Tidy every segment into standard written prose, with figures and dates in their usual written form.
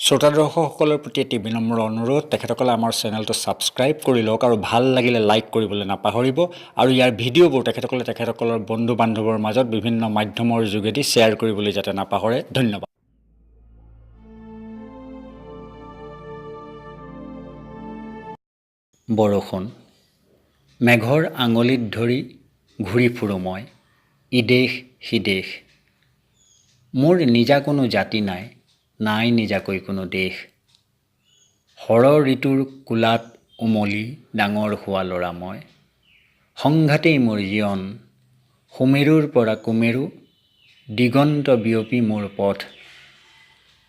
শ্ৰোতা দৰ্শকসকলৰ প্ৰতি এটি বিনম্ৰ অনুৰোধ, তেখেতসকলে আমাৰ চেনেলটো ছাবস্ক্ৰাইব কৰি লওক আৰু ভাল লাগিলে লাইক কৰিবলৈ নাপাহৰিব আৰু ইয়াৰ ভিডিঅ'বোৰ তেখেতসকলৰ বন্ধু বান্ধৱৰ মাজত বিভিন্ন মাধ্যমৰ যোগেদি শ্বেয়াৰ কৰিবলৈ যাতে নাপাহৰে। ধন্যবাদ। বৰষুণ। মেঘৰ আঙুলিত ধৰি ঘূৰি ফুৰো মই ইদেশ সিদেশ। মোৰ নিজা কোনো জাতি নাই, নাই নিজাকৈ কোনো দেশ। শৰ ঋতুৰ কোলাত উমলি ডাঙৰ হোৱা ল'ৰা মই। সংঘাতেই মোৰ জীৱন, সুমেৰুৰ পৰা কুমেৰু, দিগন্ত বিয়পি মোৰ পথ।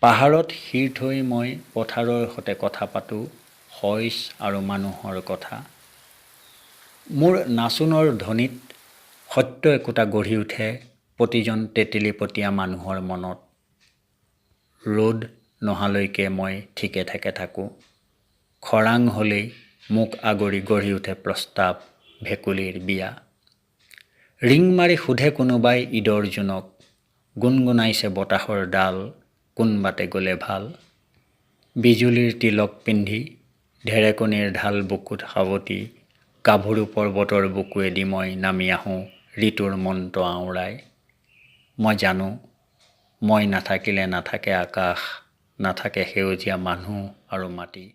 পাহাৰত শিৰ থৈ মই পথাৰৰ সতে কথা পাতোঁ, শইচ আৰু মানুহৰ কথা। মোৰ নাচোনৰ ধ্বনিত সত্য একোটা গঢ়ি উঠে প্ৰতিজন তেতেলীপতীয়া মানুহৰ মনত। ৰ'দ নহালৈকে মই ঠিকে ঠাকে থাকোঁ, খৰাং হ'লেই মোক আগৰি গঢ়ি উঠে প্ৰস্তাৱ ভেকুলীৰ বিয়া। ৰিং মাৰি সোধে কোনোবাই ঈদৰ জোনক, গুণগুণাইছে বতাহৰ ডাল, কোনবাতে গ'লে ভাল। বিজুলীৰ তিলক পিন্ধি ঢেৰেকনিৰ ঢাল বুকুত সাৱটি, গাভৰু পৰ্বতৰ বুকুৱেদি মই নামি আহোঁ ঋতুৰ মন্ত্ৰ আওৰাই। মই জানো, মই নাথাকিলে নাথাকে আকাশ, নাথাকে সেউজীয়া মানুহ আৰু মাটি।